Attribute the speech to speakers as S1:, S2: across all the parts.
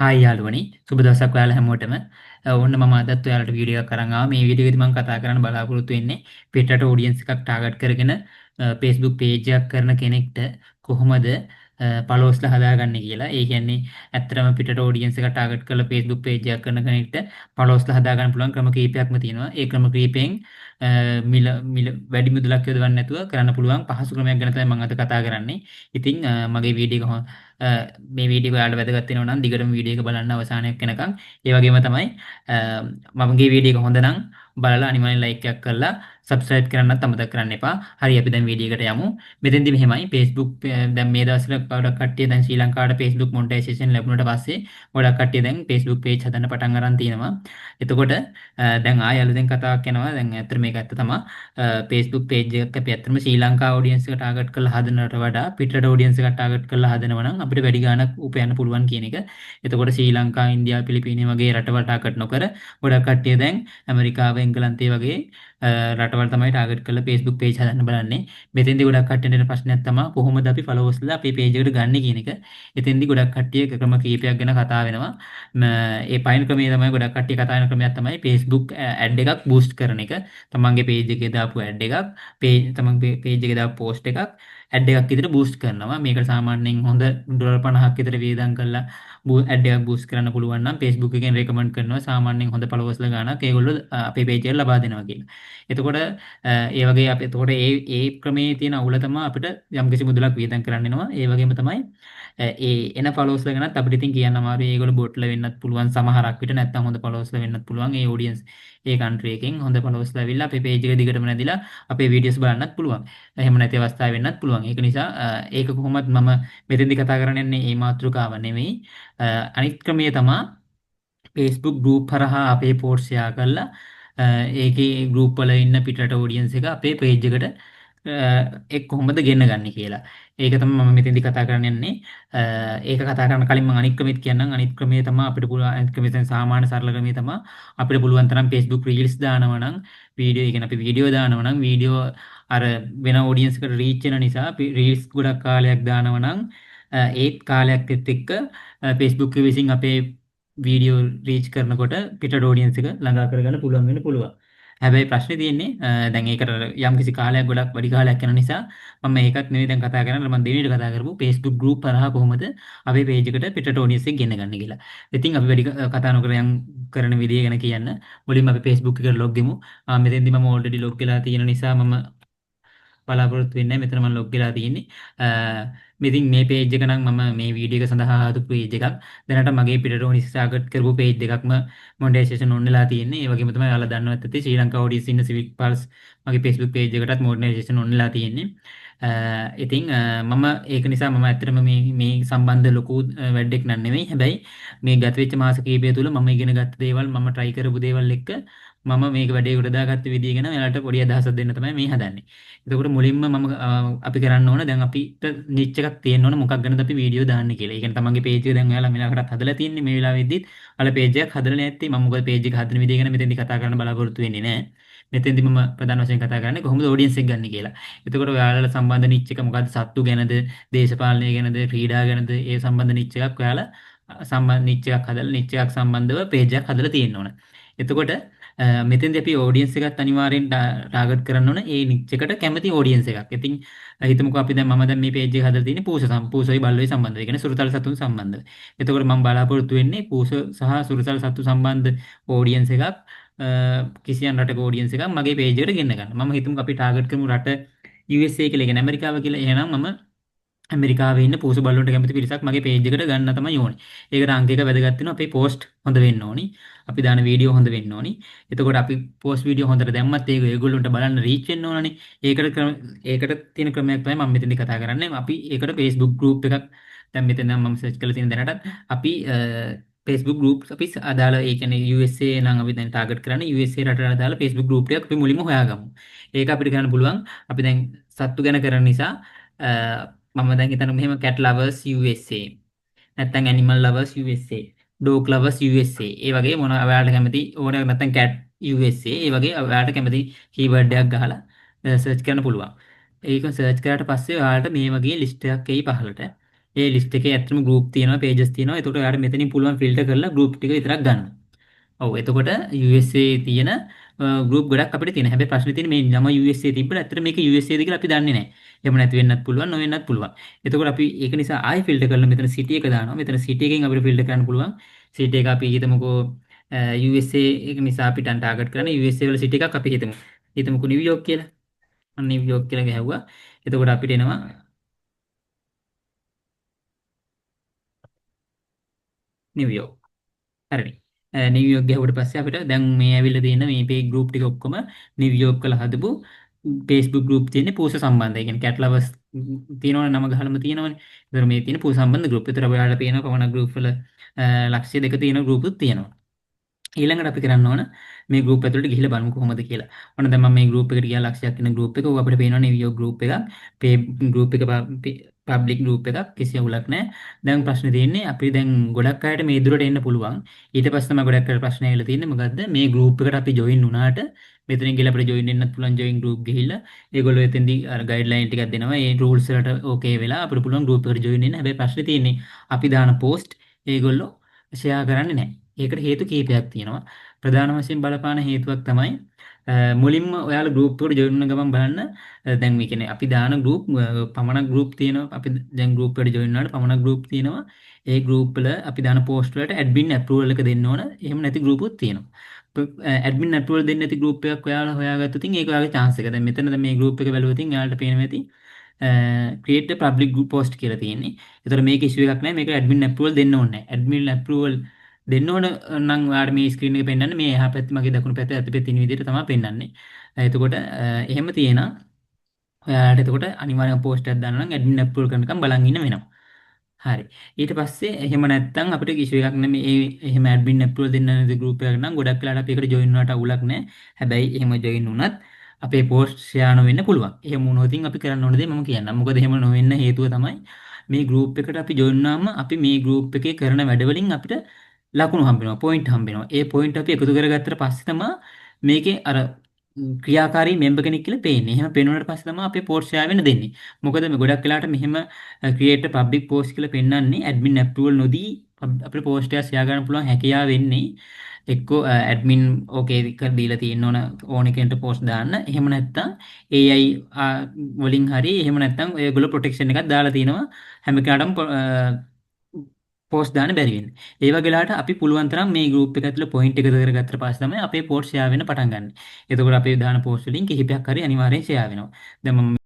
S1: Hi යාළුවනි සුබ දවසක් ඔයාලා හැමෝටම ඔන්න මම අදත් ඔයාලට වීඩියෝ එකක් අරන් ආවා මේ වීඩියෝ එකේදී මම කතා කරන්න බලාපොරොත්තු වෙන්නේ පිටරට ඔඩියන්ස් එකක් ටාගට් කරගෙන Facebook page එකක් කරන කෙනෙක්ට කොහොමද ෆලෝවර්ස්ලා හදාගන්නේ කියලා. ඒ කියන්නේ ඇත්තටම පිටරට ඔඩියන්ස් එකක් ටාගට් කරලා Facebook page එකක් කරන කෙනෙක්ට ෆලෝවර්ස්ලා හදාගන්න පුළුවන් ක්‍රම කීපයක්ම තියෙනවා. ඒ ක්‍රම කීපෙන් මිල වැඩි මුදලක් යොදවන්න නැතුව කරන්න පුළුවන් පහසු ක්‍රමයක් ගැන තමයි මම අද කතා කරන්නේ. ඉතින් මගේ වීඩියෝ එක මේ වීඩියෝ ඔයාලට වැදගත් වෙනවා නම් දිගටම වීඩියෝ එක බලන්න අවසානයක් වෙනකන්. ඒ වගේම තමයි මමගේ වීඩියෝ එක හොඳ නම් බලලා අනිවාර්යෙන් ලයික් එකක් කරලා subscribe කරන්නත් අමතක කරන්න එපා. හරි අපි දැන් වීඩියෝ එකට යමු. මෙතෙන්දි මෙහෙමයි Facebook දැන් මේ දවස්වල ගොඩක් කට්ටිය දැන් ශ්‍රී ලංකාවට Facebook monetization ලැබුණට පස්සේ ගොඩක් කට්ටිය දැන් Facebook page හදන්න පටන් අරන් තියෙනවා. එතකොට දැන් ආයෙ අලුතෙන් කතාවක් යනවා. දැන් ඇත්තට මේක ඇත්ත තමයි. Facebook page එකක් අපි ඇත්තටම ශ්‍රී ලංකා audience එක target කරලා හදනවට වඩා පිටරට audience එක target කරලා හදනවා නම් අපිට වැඩි ගාණක් උපයන්න පුළුවන් කියන එක. එතකොට ශ්‍රී ලංකා, ඉන්දියා, පිලිපීනය වගේ රටවල් target නොකර ගොඩක් කට්ටිය දැන් ඇමරිකාව, එංගලන්තය වගේ රටවල් තමයි target කරලා Facebook page හදන්න බලන්නේ. මෙතෙන්දී ගොඩක් කට්ටියට එන ප්‍රශ්නයක් තමයි කොහොමද අපි followers-ලා අපේ page එකට ගන්න කියන එක. එතෙන්දී ගොඩක් කට්ටිය ක්‍රම කීපයක් ගැන කතා වෙනවා. ඒ පයින් ක්‍රමයේ තමයි ගොඩක් කට්ටිය කතා කරන ක්‍රමයක් තමයි Facebook ad එකක් boost කරන එක. තමන්ගේ page එකේ දාපු ad එකක්, තමන්ගේ page එකේ දාපු post එකක් ad එකක් විතර boost කරනවා. මේකට සාමාන්‍යයෙන් හොඳ $50ක් විතර වියදම් කරලා ad එකක් boost කරන්න පුළුවන් නම් Facebook එකෙන් recommend කරනවා සාමාන්‍යයෙන් හොඳ followers ලා ගානක් ඒගොල්ලෝ අපේ page එකට ලබා දෙනවා කියලා. එතකොට ඒ වගේ අපි එතකොට ඒ ක්‍රමයේ තියෙන අවුල තමයි අපිට යම්කිසි මුදලක් වියදම් කරන්න වෙනවා. ඒ වගේම තමයි ඒ එන followers ලා ගැනත් අපිට ඉතින් කියන්න අමාරුයි. ඒගොල්ලෝ බොට්ලා වෙන්නත් පුළුවන් සමහරක් විට නැත්නම් හොඳ followers ලා වෙන්නත් පුළුවන්. ඒ audience ඒ country එකෙන් හොඳ followers ලා ඇවිල්ලා අපේ page එක දිගටම නැදිලා අපේ videos බලන්නත් පුළුවන්. එහෙම නැති අවස්ථා වෙන්නත් පුළුවන්. ඒක නිසා ඒක කොහොමද මම මෙතෙන්දි කතා කරන්නේ මේ මාතෘකාව නෙමෙයි. අනිත් ක්‍රමය තමයි Facebook group හරහා අපේ post share කරලා ඒකේ group වල ඉන්න පිටරට audience එක අපේ page එකට එක් කොහොමද ගෙන්න ගන්න කියලා. ඒක තමයි මම මෙතෙන්දි කතා කරන්න යන්නේ. ඒක කතා කරන කලින් මම අනිත් ක්‍රමෙත් කියන්නම්. අනිත් ක්‍රමය තමයි අපිට පුළුවන් අනිත් ක්‍රමය තමයි සාමාන්‍ය සරල ක්‍රමය තමයි අපිට පුළුවන් තරම් Facebook reels දානවා නම් වීඩියෝ ඒ කියන්නේ අපි වීඩියෝ දානවා නම් වීඩියෝ අර වෙන audience එකට reach වෙන නිසා reels ගොඩක් කාලයක් දානවා නම් ඒත් කාලයක් එක්ක Facebook එක විසින් අපේ වීඩියෝ රීච් කරනකොට පිටට audience එක ළඟා කරගන්න පුළුවන් වෙන්න පුළුවන්. හැබැයි ප්‍රශ්නේ තියෙන්නේ දැන් ඒකට යම්කිසි කාලයක් ගොඩක් වැඩි කාලයක් යන නිසා මම ඒකත් නෙවෙයි දැන් කතා කරන්නේ මම දෙවෙනිට කතා කරපු Facebook group හරහා කොහොමද අපේ page එකට පිටට audience එක ගෙන්න ගන්න කියලා. ඉතින් අපි වැඩි කතා නොකර යම් කරන විදිය ගැන කියන්න. මුලින්ම අපි Facebook එකට log වෙමු. මෙතෙන්දි මම already log වෙලා තියෙන නිසා මම බලාපොරොත්තු වෙන්නේ මෙතන මම log වෙලා තියෙන්නේ. ඉතින් මේ page එක නම් මම මේ වීඩියෝ එක සඳහා හදපු page එකක්. දැනට මගේ පිටට ටාගට් කරපු page එකක්ම monetization on වෙලා තියෙන්නේ. ඒ වගේම තමයි ඔයාලා දන්නවත් ඇති ශ්‍රී ලංකා audience ඉන්න Civic Pulse මගේ Facebook page එකටත් monetization on වෙලා තියෙන්නේ. ඉතින් මම ඒක නිසා මම ඇත්තටම මේ සම්බන්ධ ලොකු වැඩක් නන් නෙමෙයි. හැබැයි මේ ගත වෙච්ච මාස කිහිපය තුළ මම ඉගෙන ගත්ත දේවල් මම try කරපු දේවල් එක්ක මම මේක වැඩේ උඩ දාගත්ත විදිය ගැන ඔයාලට පොඩි අදහසක් දෙන්න තමයි මේ හදන්නේ. එතකොට මුලින්ම මම අපි කරන්න ඕන දැන් අපිට නිච් එකක් තියෙන්න ඕන මොකක් ගැනද අපි වීඩියෝ දාන්නේ කියලා. ඒ කියන්නේ තමන්ගේ page එක දැන් ඔයාලා මෙලකටත් හදලා තින්නේ මේ වෙලාවෙදිත් ඔයාලා page එකක් හදලා නැත්තේ මම මොකද page එක හදන විදිය ගැන මෙතෙන්දි කතා කරන්න බලාපොරොත්තු වෙන්නේ නැහැ. මෙතෙන්දි මම ප්‍රධාන වශයෙන් කතා කරන්නේ කොහොමද audience එක ගන්න කියලා. එතකොට ඔයාලා සම්බන්ධ නිච් එක මොකද්ද සත්තු ගැනද, දේශපාලනය ගැනද, ක්‍රීඩා ගැනද ඒ සම්බන්ධ නිච් එකක් ඔයාලා සම්බන්ධ නිච් එකක් හදලා නිච් එකක් සම්බන්ධව page එකක් හදලා තියෙන්න ඕන. එතකොට මෙතෙන්දී අපි audience එකත් අනිවාර්යෙන් ටාගට් කරන්න ඕන ඒ නිච් එකට කැමති audience එකක්. ඉතින් හිතමුකෝ අපි දැන් මම දැන් මේ page එක හදලා තියෙන්නේ පූසොයි බල්ලොයි සම්බන්ධව. ඒ කියන්නේ සුරතල් සතුන් සම්බන්ධව. එතකොට මම බලාපොරොත්තු වෙන්නේ පූස සහ සුරතල් සතු සම්බන්ධ audience එකක් කිසියම් රටක audience එකක් මගේ page එකට ගෙන්න ගන්න. මම හිතමුකෝ අපි ටාගට් කරමු රට USA කියලා කියන්නේ ඇමරිකාව කියලා. එහෙනම් මම ඇමරිකාවේ ඉන්න පූස බල්ලොන්ට කැමති පිරිසක් මගේ page එකට ගන්න තමයි ඕනේ. ඒකට අංක එක වැදගත් වෙනවා. අපේ post හොඳ වෙන්න ඕනි. අපි දාන වීඩියෝ හොඳ වෙන්න ඕනි. එතකොට අපි post වීඩියෝ හොඳට දැම්මත් ඒක ඒගොල්ලන්ට බලන්න reach වෙන්න ඕනනේ. ඒකට තියෙන ක්‍රමයක් තමයි මම මෙතනදී කතා කරන්නේ. අපි ඒකට Facebook group එකක් දැන් මෙතන මම search කරලා තියෙන දැනටත් අපි Facebook groups අපි අදාළ ඒ කියන්නේ USA නම් අපි දැන් target කරන්නේ USA රටට අදාළ Facebook group එකක් අපි මුලින්ම හොයාගමු. ඒක අපිට කරන්න පුළුවන්. අපි දැන් සත්තු ගැන කරන නිසා මම දැන් හිතන්නේ මෙහෙම cat lovers USA නැත්නම් animal lovers USA dog lovers USA ඒ වගේ මොන ඔයාලට කැමති ඕනයක් නැත්නම් cat USA ඒ වගේ ඔයාලට කැමති keyword එකක් ගහලා search කරන්න පුළුවන්. ඒක search කරාට පස්සේ ඔයාලට මේ වගේ list එකක් එයි පහළට. ඒ ලිස්ට් එකේ ඇත්තටම ගෲප් තියෙනවා, පේජස් තියෙනවා. එතකොට ඔයාලට මෙතනින් පුළුවන් ෆිල්ටර් කරලා ගෲප් ටික විතරක් ගන්න. ඔව් එතකොට USA තියෙන ගෲප් ගොඩක් අපිට තියෙනවා. හැබැයි ප්‍රශ්නේ තියෙන්නේ මේ නම USA තිබ්බට ඇත්තට මේක USA ද කියලා අපි දන්නේ නැහැ. එහෙම නැති වෙන්නත් පුළුවන්, නොවෙන්නත් පුළුවන්. එතකොට අපි ඒක නිසා ආයෙ ෆිල්ටර් කරලා මෙතන සිටි එක දානවා. මෙතන සිටි එකෙන් අපිට ෆිල්ටර් කරන්න පුළුවන්. සිටි එක අපි හිතමුකෝ USA එක නිසා අපිට ටාගට් කරන්න USA වල සිටි එකක් අපි හිතමු. හිතමුකෝ නිව්යෝක් කියලා. අන්න නිව්යෝක් කියලා ගැහුවා. එතකොට අපිට එනවා නිව්යෝක්. හරිනේ. නිව්යෝක් ගිහුවට පස්සේ අපිට දැන් මේ ඇවිල්ලා තියෙන මේ පේ ගෲප් ටික ඔක්කොම නිව්යෝක් වල හදපු Facebook ගෲප් තියෙන්නේ පූස සම්බන්ධයි. ඒ කියන්නේ කැට් ලවර්ස් තියෙනවනේ නම ගහලම තියෙනවනේ. ඒතර මේ තියෙන පූස සම්බන්ධ ගෲප්. ඒතර ඔයාලට පේනවා පමණ ගෲප් වල ලක්ෂය දෙක තියෙන ගෲපුත් තියෙනවා. ඊළඟට අපි කරන්න ඕන මේ ගෲප් ඇතුළට ගිහිල්ලා බලමු කොහොමද කියලා. ඔන්න දැන් මම මේ ගෲප් එකට ගියා ලක්ෂයක් වෙන ගෲප් එක. ඔක අපිට පේනවා නිව්යෝක් ගෲප් එකක්. පේ ගෲප් එක පබ්ලික් ගෲප් එකක්. කිසි අවුලක් නැහැ. දැන් ප්‍රශ්නේ තියෙන්නේ අපි දැන් ගොඩක් අයට මේ දුරට එන්න පුළුවන්. ඊට පස්සේ තමයි ගොඩක් අයට ප්‍රශ්න ඇවිල්ලා තියෙන්නේ මොකද්ද? මේ ගෲප් එකට අපි ජොයින් වුණාට මෙතනින් ගිහලා අපිට ජොයින් වෙන්නත් පුළුවන් ජොයින් ගෲප් ගිහිල්ලා. ඒගොල්ලෝ එතෙන්දී අර ගයිඩ්ලයින් ටිකක් දෙනවා. ඒ රූල්ස් වලට ඕකේ වෙලා අපිට පුළුවන් ගෲප් එකට ජොයින් වෙන්න. හැබැයි ප්‍රශ්නේ තියෙන්නේ අපි දාන පෝස්ට් ඒගොල්ලෝ ෂෙයා කරන්නේ නැහැ. ඒකට හේතු කීපයක් තියෙනවා. ප්‍රධාන වශයෙන් බලපාන හේතුවක් තමයි මුලින්ම ඔයාලා ගෲප් එකට ජොයින් වෙන ගමන් බලන්න දැන් මේ කියන්නේ අපි දාන ගෲප් පමණක් ගෲප් තියෙනවා. අපි දැන් ගෲප් එකට ජොයින් වුණාට පමණක් ගෲප් තියෙනවා. ඒ ගෲප් වල අපි දාන පෝස්ට් වලට ඇඩ්මින් අප්‍රූවල් එක දෙන්න ඕන. එහෙම නැති ගෲපුත් තියෙනවා. ඇඩ්මින් අප්‍රූවල් දෙන්නේ නැති ගෲප් එකක් ඔයාලා හොයාගත්තොත් ඒක ඔයාගේ chance එක. දැන් මෙතන මේ ගෲප් එක බැලුවොත් ඔයාලට පේනවා ඇති create a public group post කියලා තියෙන්නේ. ඒතර මේක ඉෂුව එකක් නැහැ. මේක ඇඩ්මින් අප්‍රූවල් දෙන්න ඕනේ නැහැ. ඇඩ්මින් අප්‍රූවල් දෙන්න ඕන නම් ඔයාලට මේ ස්ක්‍රීන් එකේ පෙන්වන්නේ මේ එහා පැත්තේ මගේ දකුණු පැත්තේ අත පැත්තේ ඉන්න විදිහට තමයි පෙන්වන්නේ. එතකොට එහෙම තියෙනවා. ඔයාලට එතකොට අනිවාර්යයෙන් පෝස්ට් එකක් දාන්න නම් ඇඩ්මින් අප්‍රූවල් කරනකම් බලන් ඉන්න වෙනවා. හරි. ඊට පස්සේ එහෙම නැත්නම් අපිට කිසි එකක් නෙමෙයි ඒ එහෙම ඇඩ්මින් අප්‍රූවල් දෙන්න නැති ගෲප් එකක් නම් ගොඩක් වෙලාවට අපි ඒකට ජොයින් වුණාට අවුලක් නැහැ. හැබැයි එහෙම ජොයින් වුණත් අපේ පෝස්ට් ෂෙයා නොවෙන්න පුළුවන්. එහෙම වුණොත් අපි කරන්න ඕන දේ මම කියන්නම්. මොකද එහෙම නොවෙන්න හේතුව තමයි මේ ගෲප් එකට අපි ජොයින් වුණාම අපි මේ ගෲප් එකේ කරන වැඩවලින් අපිට ලකුණු හම්බෙනවා, පොයින්ට් හම්බෙනවා. ඒ පොයින්ට් අපි එකතු කරගත්තට පස්සේ තමයි මේකේ අර ක්‍රියාකාරී මෙම්බර් කෙනෙක් කියලා පේන්නේ. එහෙම පේනුනට පස්සේ තමයි අපේ පෝස්ට් ෂෙයා වෙන්න දෙන්නේ. මොකද මේ ගොඩක් වෙලාවට මෙහෙම ක්‍රියේට් පබ්ලික් පෝස්ට් කියලා පෙන්වන්නේ ඇඩ්මින් අප්‍රූවල් නොදී අපේ පෝස්ට් එක ෂෙයා කරන්න පුළුවන් හැකියාව වෙන්නේ එක්කෝ ඇඩ්මින් ඕකේ කර දීලා තියෙන්න ඕන කෙනෙක්ට පෝස්ට් දාන්න. එහෙම නැත්නම් AI වලින් හරි එහෙම නැත්නම් ඔයගොල්ලෝ ප්‍රොටෙක්ෂන් එකක් දාලා තිනවා හැම කෙනාටම පෝස්ට් දාන්න බැරි වෙන්නේ. ඒ වගේ වෙලාවට අපි පුළුවන් තරම් මේ ගෲප් එක ඇතුළේ පොයින්ට් එකතු කරගත්තට පස්සේ තමයි අපේ පෝස්ට් ෂෙයා වෙන්න පටන් ගන්න. එතකොට අපේ දාන පෝස්ට් වලින් කිහිපයක් හරි අනිවාර්යෙන් ෂෙයා වෙනවා. දැන් මම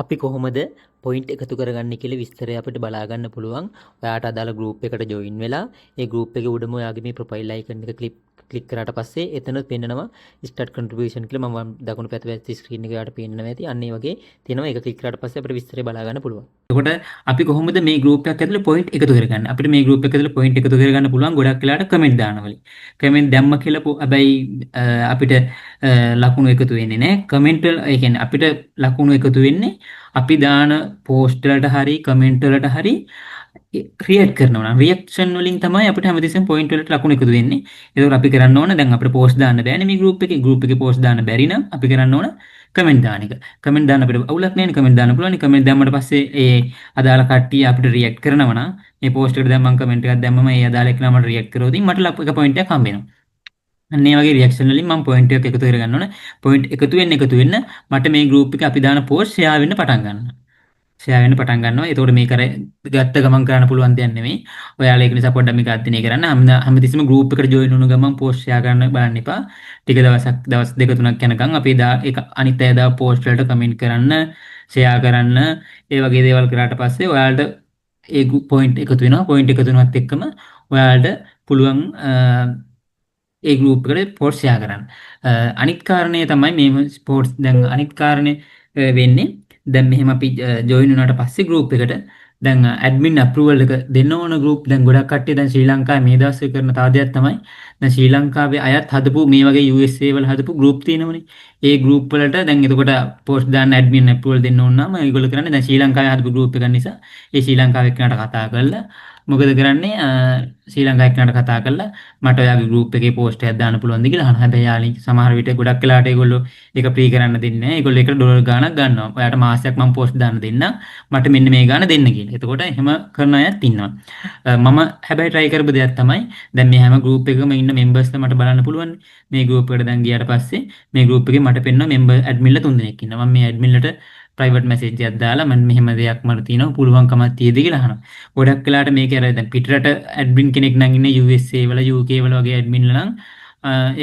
S1: අපි කොහොමද පොයින්ට් එකතු කරගන්නේ කියලා විස්තරය අපිට බලා ගන්න පුළුවන්. ඔයාට අදාළ ගෲප් එකට ජොයින් වෙලා ඒ ගෲප් එකේ උඩම ඔයාගේ මේ ප්‍රොෆයිල් අයිකන් එක ක්ලික් කරාට පස්සේ එතන පෙන්නනවා ස්ටාර්ට් කන්ට්‍රිබියුෂන් කියලා. මම දකුණු පැත්තේ ස්ක්‍රීන් එකේ ඔයාට පේන්නව ඇති. අන්න ඒ වගේ තියෙනවා. ඒක ක්ලික් කරාට පස්සේ අපිට විස්තරය බලා ගන්න පුළුවන්. එතකොට අපි කොහොමද මේ ගෲප් එකක් ඇතුලේ පොයින්ට් එකතු කරගන්නේ? අපිට මේ ගෲප් එක ඇතුලේ පොයින්ට් එකතු කරගන්න පුළුවන් ගොඩක් වෙලාවට කමෙන්ට් දානවලින්. කමෙන්ට් දැම්ම කියලා හැබැයි අපිට ලකුණු එකතු වෙන්නේ නැහැ. කමෙන්ට් වල ඒ කියන්නේ අපිට ලකුණු එකතු වෙන්නේ අපි දාන පෝස්ට් වලට හරි කමෙන්ට් වලට හරි ක්‍රියේට් කරනවා නම් රියැක්ෂන් වලින් තමයි අපිට හැමතිස්සෙම පොයින්ට් වලට ලකුණු එකතු වෙන්නේ. ඒකෝර අපි කරන්න ඕන දැන් අපිට පෝස්ට් දාන්න බෑනේ මේ ගෲප් එකේ පෝස්ට් දාන්න බැරි නම් අපි කරන්න ඕන කමෙන්ට් දාන එක. කමෙන්ට් දාන්න අපිට අවුලක් නැහැ නේ කමෙන්ට් දාන්න පුළුවන්. කමෙන්ට් දැම්මට පස්සේ ඒ අදාළ කට්ටිය අපිට රියැක්ට් කරනවා නම් මේ පෝස්ට් එකට දැන් මම කමෙන්ට් එකක් දැම්මම ඒ අදාළ එකනම රියැක්ට් කරොත් මට එක පොයින්ට් එකක් හම්බ වෙනවා. අන්න ඒ වගේ රියැක්ෂන් වලින් මම පොයින්ට් එකක් එකතු කරගන්න ඕන. පොයින්ට් එකතු වෙන්න මට මේ ගෲප් එකේ අපි දාන පෝස්ට් ෂෙයා වෙන්න පටන් ගන්නවා. ෂෙයා වෙන්න පටන් ගන්නවා. ඒතකොට මේක අර ගත්ත ගමන් කරන්න පුළුවන් දෙයක් නෙමෙයි. ඔයාලා ඒක නිසා පොඩ්ඩක් මේක අධ්‍යයනය කරන්න. හැමතිස්සෙම ගෲප් එකට ජොයින් වුණ ගමන් පෝස්ට් ෂෙයා කරන්න බලන්න එපා. ටික දවස් දෙක තුනක් යනකම් අපි ඒක අනිත් අය දා පෝස්ට් වලට කමෙන්ට් කරන්න, ෂෙයා කරන්න, ඒ වගේ දේවල් කරාට පස්සේ ඔයාලට ඒ පොයින්ට් එකතු වෙනවා. පොයින්ට් එකතු වෙනවත් එක්කම ඔයාලට පුළුවන් ඒ ගෲප් එකට පෝස්ට් ෂෙයා කරන්න. අනිත් කාරණේ තමයි මේ ස්පෝර්ට්ස් දැන් අනිත් කාරණේ වෙන්නේ දැන් මෙහෙම අපි ජොයින් වුණාට පස්සේ ගෲප් එකට දැන් ඇඩ්මින් අප්‍රූවල් එක දෙන්න ඕන ගෲප් දැන් ගොඩක් කට්ටිය දැන් ශ්‍රී ලංකාවේ මේ දවස්වල කරන තව දෙයක් තමයි දැන් ශ්‍රී ලංකාවේ අයත් හදපු මේ වගේ USA වල හදපු ගෲප් තියෙනවනේ. ඒ ගෲප් වලට දැන් එතකොට පෝස්ට් දාන්න ඇඩ්මින් අප්‍රූවල් දෙන්න ඕන නම් ඒගොල්ලෝ කරන්නේ දැන් ශ්‍රී ලංකාවේ හදපු ගෲප් එකක් නිසා ඒ ශ්‍රී ලංකාවේ එක්කනට කතා කරලා මොකද කරන්නේ ශ්‍රී ලංකා එක්කනට කතා කරලා මට ඔයාගේ ගෲප් එකේ පෝස්ට් එකක් දාන්න පුළුවන්ද කියලා අහනවා. හැබැයි යාළුවෝ සමහර විට ගොඩක් වෙලාවට ඒගොල්ලෝ ඒක ෆ්‍රී කරන්න දෙන්නේ නැහැ. ඒගොල්ලෝ ඒකට ඩොලර් ගාණක් ගන්නවා. ඔයාට මාසයක් මම පෝස්ට් දාන්න දෙන්නම්. මට මෙන්න මේ ගාණ දෙන්න කියලා. එතකොට එහෙම කරන අයත් ඉන්නවා. මම හැබැයි try කරපු දෙයක් තමයි දැන් මේ හැම ගෲප් එකකම ඉන්න මෙම්බර්ස්ලා මට බලන්න පුළුවන්. මේ ගෲප් එකට දැන් ගියාට පස්සේ මේ ගෲප් එකේ මට පෙන්වන මෙම්බර් ඇඩ්මින්ලා 3 දෙනෙක් ඉන්නවා. මම මේ ඇඩ්මින්ලට ප්‍රයිවට් මැසේජ් එකක් දාලා මම මෙහෙම දෙයක් මට තියෙනවා පුළුවන්කමක් තියෙද කියලා අහනවා. ගොඩක් වෙලාවට මේක අර දැන් පිටරට ඇඩ්මින් කෙනෙක් නම් ඉන්නේ USA වල UK වල වගේ ඇඩ්මින්ලා නම්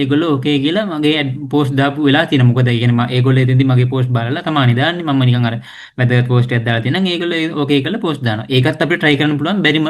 S1: ඒගොල්ලෝ ඕකේ කියලා මගේ පෝස්ට් දාපු වෙලා තියෙනවා. මොකද ඒ කියන්නේ ඒගොල්ලෝ එතෙන්දී මගේ පෝස්ට් බලලා තමයි දාන්නේ. මම නිකන් අර වැදගත් පෝස්ට් එකක් දාලා තියෙනවා. ඒගොල්ලෝ ඕකේ කරලා පෝස්ට් දානවා. ඒකත් අපිට try කරන්න පුළුවන් බැරිම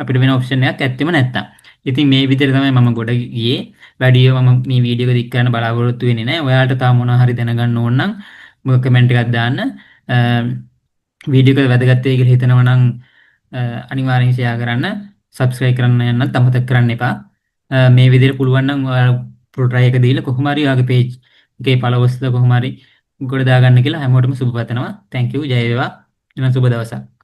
S1: අපිට වෙන ඔප්ෂන් එකක් ඇත්තෙම නැත්තම්. ඉතින් මේ විදිහට තමයි මම ගොඩ ගියේ. වැඩිය මම මේ වීඩියෝ එක දික් කරන්න බලාපොරොත්තු වෙන්නේ නැහැ. ඔයාලට තාම මොනවා හරි දැනගන්න ඕන නම් කමෙන්ට් එකක් දාන්න. වීඩියෝ එක වැදගත් වෙයි කියලා හිතනවා නම් අනිවාර්යෙන් ෂෙයා කරන්න, සබ්ස්ක්‍රයිබ් කරන්න යන්නත් අමතක කරන්න එපා. මේ විදිහට පුළුවන් නම් ඔයාලා try එක දීලා කොහොම හරි ඔයාගේ page එකේ followers ලා කොහොම හරි ගොඩ දාගන්න කියලා හැමෝටම සුබ පතනවා. thank you ජය වේවා. එනම් සුබ දවසක්.